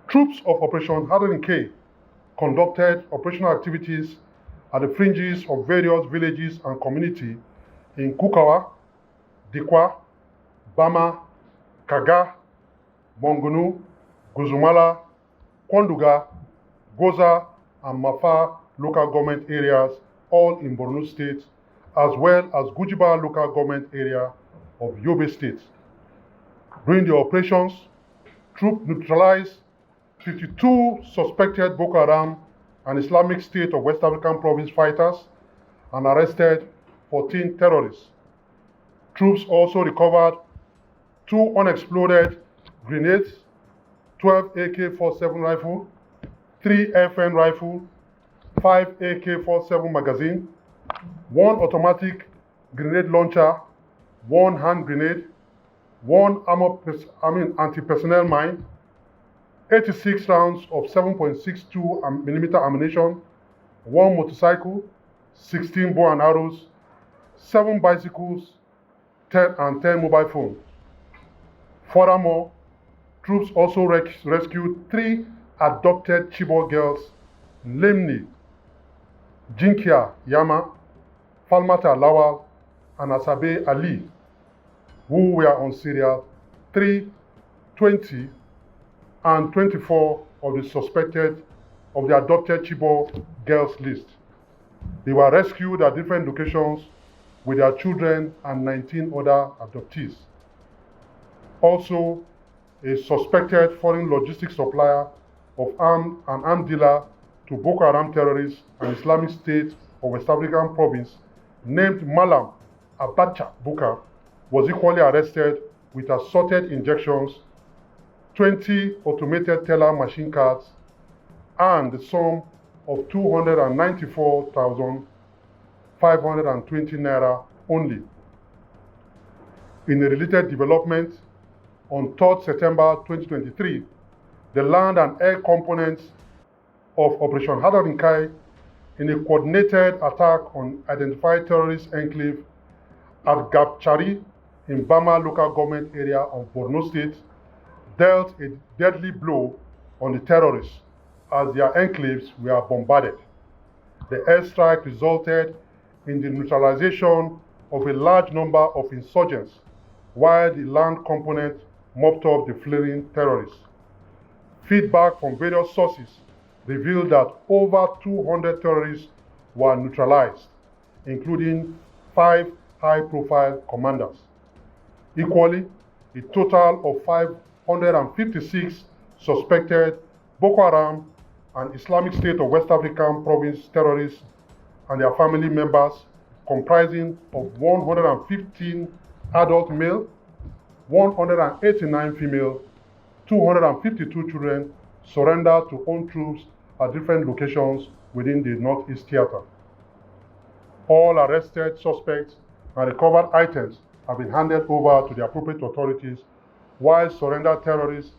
Troops of Operation Hardening K conducted operational activities at the fringes of various villages and communities in Kukawa, Dikwa, Bama, Kaga, Mongunu, Guzumala, Kwanduga, Goza, and Mafa local government areas, all in Borno State, as well as Gujiba local government area of Yobe State. During the operations, troops neutralized 52 suspected Boko Haram and Islamic State of West African Province fighters and arrested 14 terrorists. Troops also recovered 2 unexploded grenades, 12 AK-47 rifle, 3 FN rifle, 5 AK-47 magazine, 1 automatic grenade launcher, 1 hand grenade, 1 anti-personnel mine, 86 rounds of 7.62 millimeter ammunition, 1 motorcycle, 16 bow and arrows, 7 bicycles, 10 mobile phones. Furthermore, troops also rescued 3 adopted Chibok girls, namely Jinkia Yama, Falmata Lawal, and Asabe Ali, who were on serial 3, 20, and 24 of the adopted Chibok girls list. They were rescued at different locations with their children and 19 other adoptees. Also, a suspected foreign logistics supplier of armed dealer to Boko Haram terrorists and Islamic State of West African Province named Malam Abacha Buka was equally arrested with assorted injections, 20 automated teller machine cards, and the sum of 294,520 naira only. In a related development, on 3rd September 2023, the land and air components of Operation Hardening Kai, in a coordinated attack on identified terrorist enclave at Gapchari in Bama local government area of Borno State, dealt a deadly blow on the terrorists as their enclaves were bombarded. The airstrike resulted in the neutralization of a large number of insurgents, while the land component mopped up the fleeing terrorists. Feedback from various sources revealed that over 200 terrorists were neutralized, including 5 high-profile commanders. Equally, a total of 556 suspected Boko Haram and Islamic State of West African Province terrorists and their family members, comprising of 115 adult male, 189 female, 252 children, surrendered to own troops at different locations within the Northeast Theater. All arrested suspects and recovered items have been handed over to the appropriate authorities, while surrendered terrorists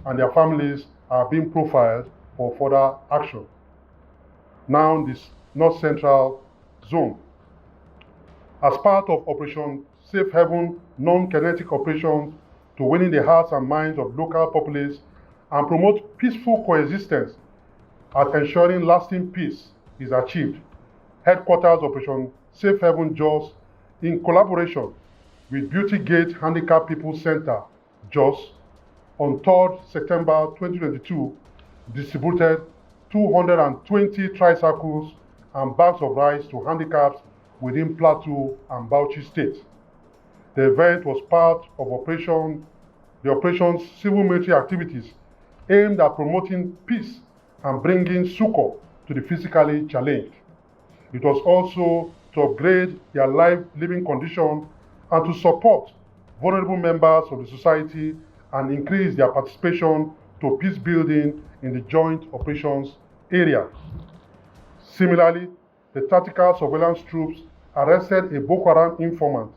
and their families are being profiled for further action. Now, this North Central Zone. As part of Operation Safe Haven non-kinetic operations to winning the hearts and minds of local populace and promote peaceful coexistence at ensuring lasting peace is achieved, Headquarters Operation Safe Haven Jos, in collaboration with Beauty Gate Handicapped People Center, Jos, on 3rd September 2022, distributed 220 tricycles and bags of rice to handicaps within Plateau and Bauchi State. The event was part of the operation's civil military activities aimed at promoting peace and bringing succor to the physically challenged. It was also to upgrade their living condition and to support vulnerable members of the society and increase their participation to peace building in the joint operations area. Similarly, the tactical surveillance troops arrested a Boko Haram informant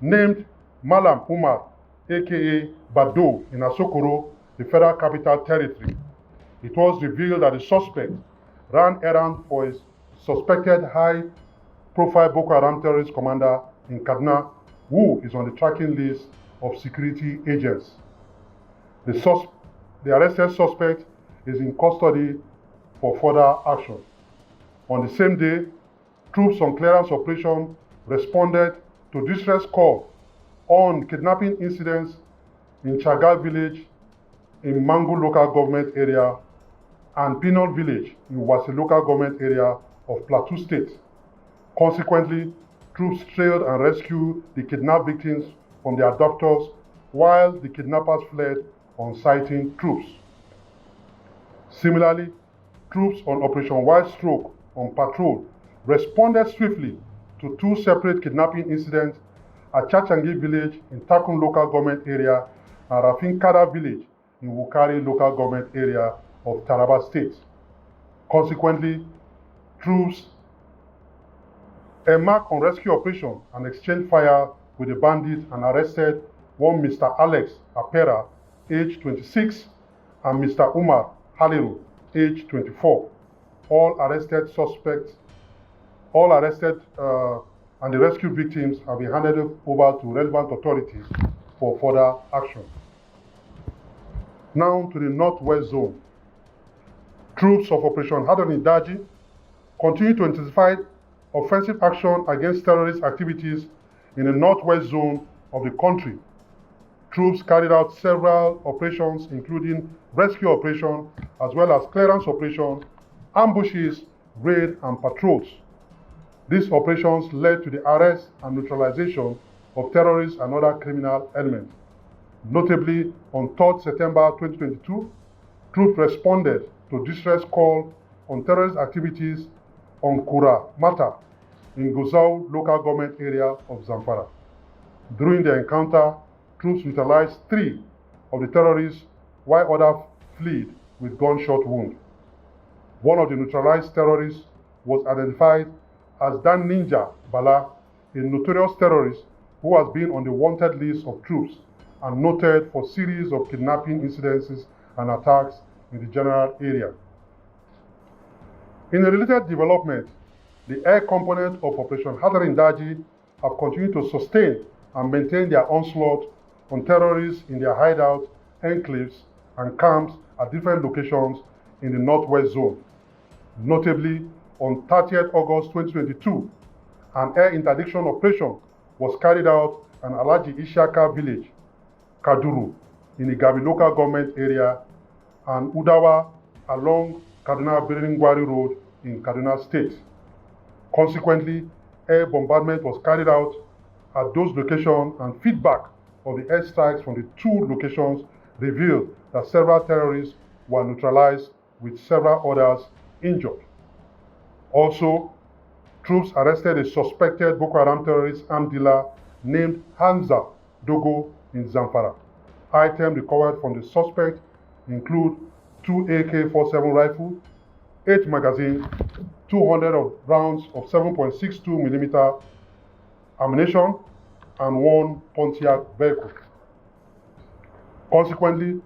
named Malam Umar, aka Bado, in Asokoro, the Federal Capital Territory. It was revealed that the suspect ran errands for a suspected high-profile Boko Haram terrorist commander in Kaduna, who is on the tracking list of security agents. The arrested suspect is in custody for further action. On the same day, troops on clearance operation responded to distress call on kidnapping incidents in Chagal village in Mangu local government area and Pinol village in Wasi local government area of Plateau State. Consequently, troops trailed and rescued the kidnapped victims from their abductors while the kidnappers fled on sighting troops. Similarly, troops on Operation White Stroke on patrol responded swiftly to two separate kidnapping incidents at Chachangi village in Takun local government area and Rafin Kada village in Wukari local government area of Taraba State. Consequently, troops embarked on rescue operation and exchanged fire with the bandits and arrested one Mr. Alex Apera, age 26, and Mr. Umar Haliru, age 24. All arrested and the rescued victims have been handed over to relevant authorities for further action. Now to the Northwest Zone. Troops of Operation Hadani Daji continue to intensify offensive action against terrorist activities in the Northwest Zone of the country. Troops carried out several operations, including rescue operation, as well as clearance operation, ambushes, raid, and patrols. These operations led to the arrest and neutralization of terrorists and other criminal elements. Notably, on 3rd September 2022, troops responded to distress call on terrorist activities on Kura Mata in Guzau local government area of Zamfara. During the encounter, troops neutralized 3 of the terrorists while others fled with gunshot wounds. One of the neutralized terrorists was identified as Dan Ninja Bala, a notorious terrorist who has been on the wanted list of troops and noted for series of kidnapping incidences and attacks in the general area. In a related development, the air component of Operation Hadarin Daji have continued to sustain and maintain their onslaught on terrorists in their hideouts, enclaves, and camps at different locations in the Northwest Zone. Notably, on 30th August 2022, an air interdiction operation was carried out in Alaji Ishaka village, Kaduru, in the Gabi local government area, and Udawa along Kaduna Biringwari Road in Kaduna State. Consequently, air bombardment was carried out at those locations, and feedback of the airstrikes from the 2 locations revealed that several terrorists were neutralized with several others injured. Also, troops arrested a suspected Boko Haram terrorist arms dealer named Hamza Dogo in Zamfara. Items recovered from the suspect include 2 AK-47 rifles, 8 magazines, 200 rounds of 7.62 millimeter ammunition, and 1 Pontiac vehicle. Consequently,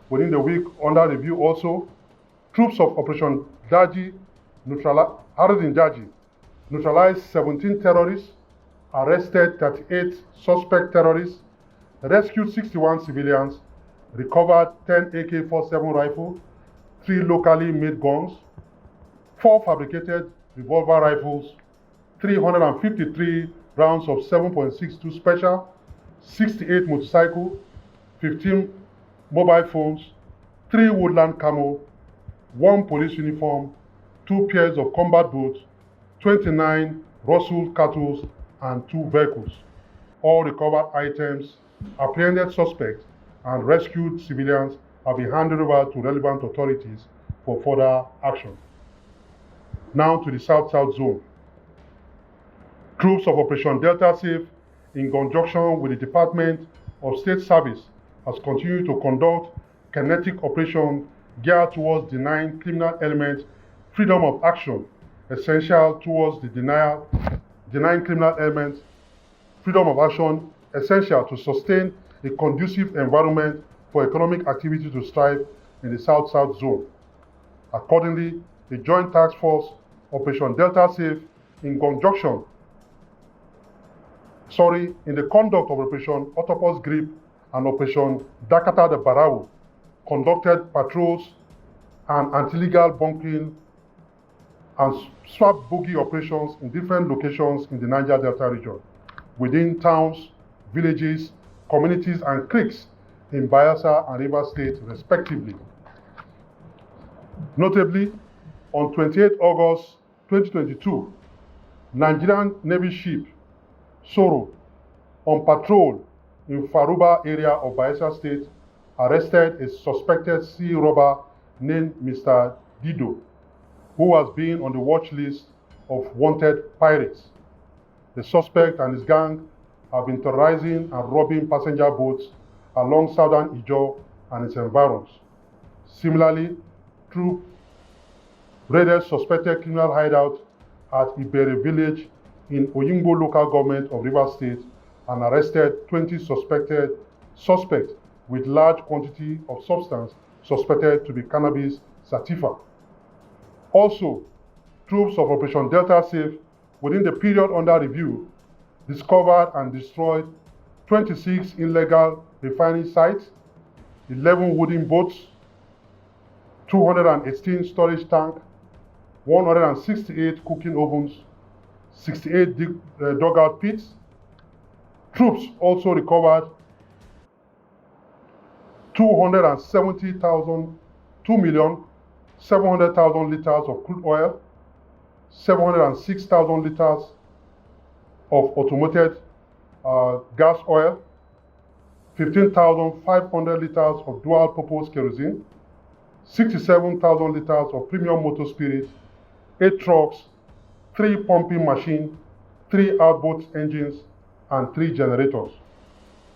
within the week under review also, troops of Operation Daji neutralized 17 terrorists, arrested 38 suspect terrorists, rescued 61 civilians, recovered 10 AK-47 rifles, 3 locally made guns, 4 fabricated revolver rifles, 353 rounds of 7.62 special, 68 motorcycles, 15 mobile phones, 3 woodland camel, 1 police uniform, 2 pairs of combat boots, 29 rustled cattle, and 2 vehicles. All recovered items, apprehended suspects, and rescued civilians have been handed over to relevant authorities for further action. Now to the South-South Zone. Troops of Operation Delta Safe, in conjunction with the Department of State Service, has continued to conduct kinetic operations geared towards denying criminal elements freedom of action, essential towards the denying criminal elements freedom of action, essential to sustain a conducive environment for economic activity to thrive in the South-South Zone. Accordingly, the Joint Task Force Operation Delta Safe, in the conduct of Operation Octopus Grip and Operation Dakata de Barau conducted patrols and anti-illegal bunkering and swap boogie operations in different locations in the Niger Delta region, within towns, villages, communities, and creeks in Bayelsa and Rivers State, respectively. Notably, on 28 August 2022, Nigerian Navy ship Soro, on patrol in Faruba area of Bayelsa State, arrested a suspected sea robber named Mr. Dido, who was being on the watch list of wanted pirates. The suspect and his gang have been terrorizing and robbing passenger boats along southern Ijaw and its environs. Similarly, troops raided suspected criminal hideout at Ibere village in Oyingbo local government of Rivers State and arrested 20 suspects with large quantity of substance suspected to be cannabis sativa. Also, troops of Operation Delta Safe, within the period under review, discovered and destroyed 26 illegal refining sites, 11 wooden boats, 218 storage tanks, 168 cooking ovens, 68 dugout pits. Troops also recovered 2,700,000 liters of crude oil, 706,000 liters of automated gas oil, 15,500 liters of dual-purpose kerosene, 67,000 liters of premium motor spirit, 8 trucks, 3 pumping machines, 3 outboard engines, and 3 generators,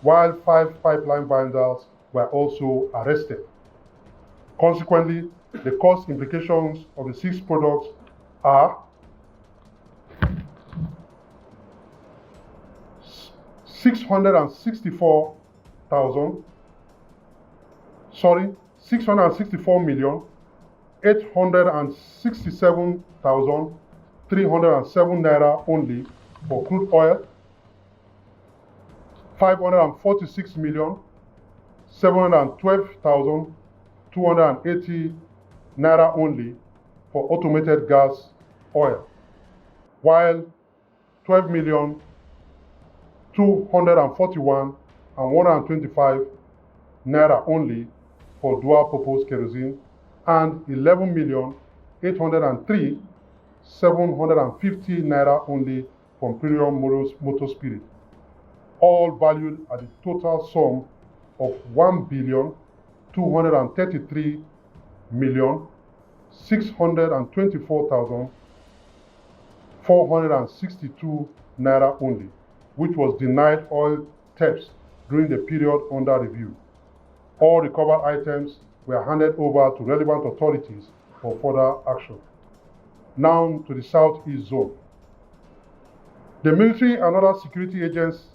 while 5 pipeline vandals were also arrested. Consequently, the cost implications of the 6 products are $664,867,307 naira only for crude oil, 546,712,280 naira only for automated gas oil, while 12,241,125 naira only for dual-purpose kerosene, and 11,803,750 naira only from premium motor spirit, all valued at a total sum of 1,233,624,462 naira only, which was denied oil thefts during the period under review. All recovered items were handed over to relevant authorities for further action. Now to the Southeast Zone. The military and other security agents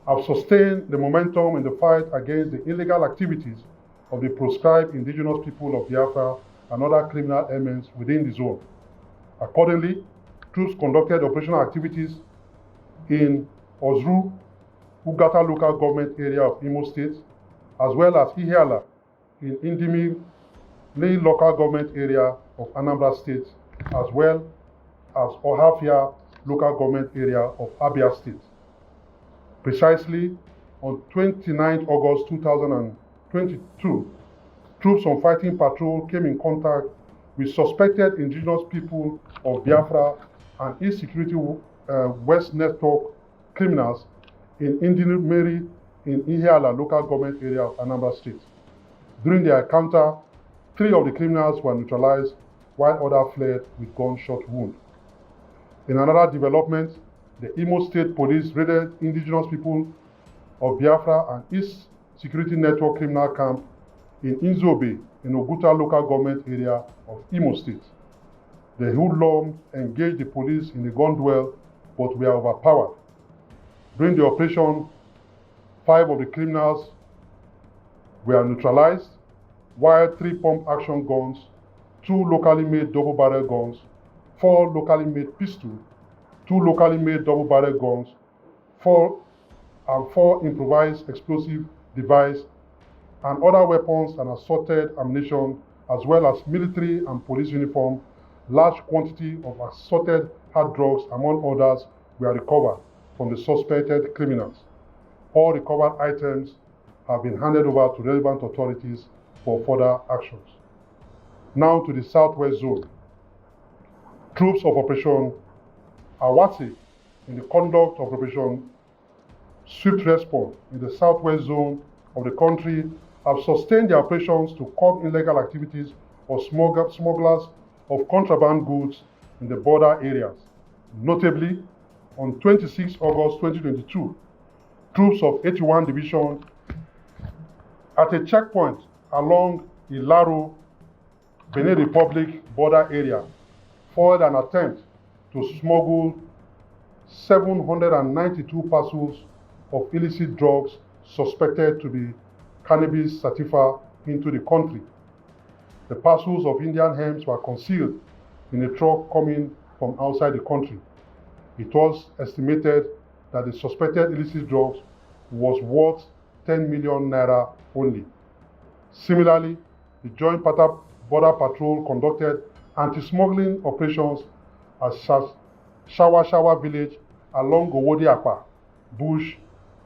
have sustained the momentum in the fight against the illegal activities of the proscribed indigenous people of Biafra and other criminal elements within the zone. Accordingly, troops conducted operational activities in Ozru, Ugata local government area of Imo State, as well as Ihiala in Indimi local government area of Anambra State, as well as Ohafia local government area of Abia State. Precisely on 29 August 2022, troops on fighting patrol came in contact with suspected indigenous people of Biafra and insecurity West Network criminals in Indimeri in Ihiala local government area of Anambra State. During the encounter, 3 of the criminals were neutralized while others fled with gunshot wounds. In another development, the Imo State Police raided indigenous people of Biafra and East Security Network criminal camp in Inzobe in Oguta local government area of Imo State. The hoodlums engaged the police in a gun duel but were overpowered. During the operation, 5 of the criminals were neutralized, while 3 pump-action guns, 2 locally made double-barrel guns, 4 locally made pistols, 2 locally made double-barrel guns, 4 and 4 improvised explosive devices and other weapons and assorted ammunition, as well as military and police uniform. Large quantity of assorted hard drugs, among others, were recovered from the suspected criminals. All recovered items have been handed over to relevant authorities for further actions. Now to the Southwest Zone. Troops of Operation Awase in the conduct of Operation Swift Response in the Southwest Zone of the country have sustained their operations to curb illegal activities of smugglers of contraband goods in the border areas. Notably, on 26 August 2022, troops of 81 Division at a checkpoint along Ilaro, Benin Republic border area foiled an attempt to smuggle 792 parcels of illicit drugs suspected to be cannabis sativa into the country. The parcels of Indian hemp were concealed in a truck coming from outside the country. It was estimated that the suspected illicit drugs was worth 10 million naira only. Similarly, the Joint Border Patrol conducted anti-smuggling operations at Shawa village along Gowodiapa Bush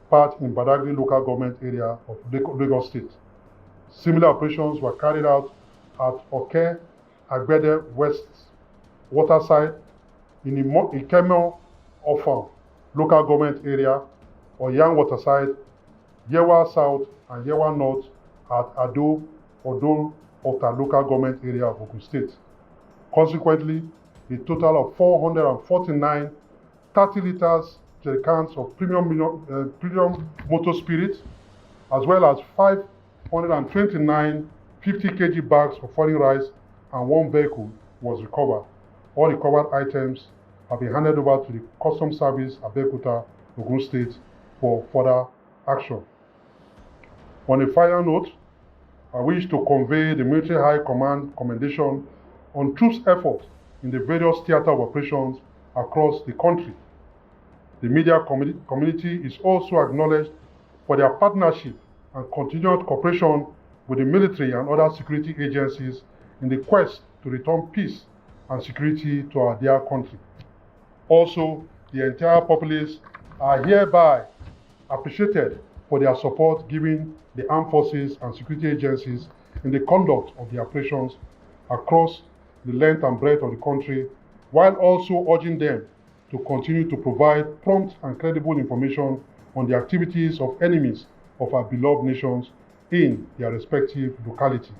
part in Badagry local government area of Lagos State. Similar operations were carried out at Oke Agbede West Waterside in Ikemo Ofan local government area, Oyan Waterside, Yewa South and Yewa North at Ado Odo Ota local government area of Ogun State. Consequently, a total of 449 30 liters jerrycans of premium motor spirit, as well as 529 50 kg bags of foreign rice and 1 vehicle was recovered. All recovered items have been handed over to the Customs Service Abeokuta, Ogun State for further action. On a final note, I wish to convey the Military High Command commendation on troops' efforts in the various theater of operations across the country. The media community is also acknowledged for their partnership and continued cooperation with the military and other security agencies in the quest to return peace and security to our dear country. Also, the entire populace are hereby appreciated for their support given the armed forces and security agencies in the conduct of the operations across the length and breadth of the country, while also urging them to continue to provide prompt and credible information on the activities of enemies of our beloved nations in their respective locality.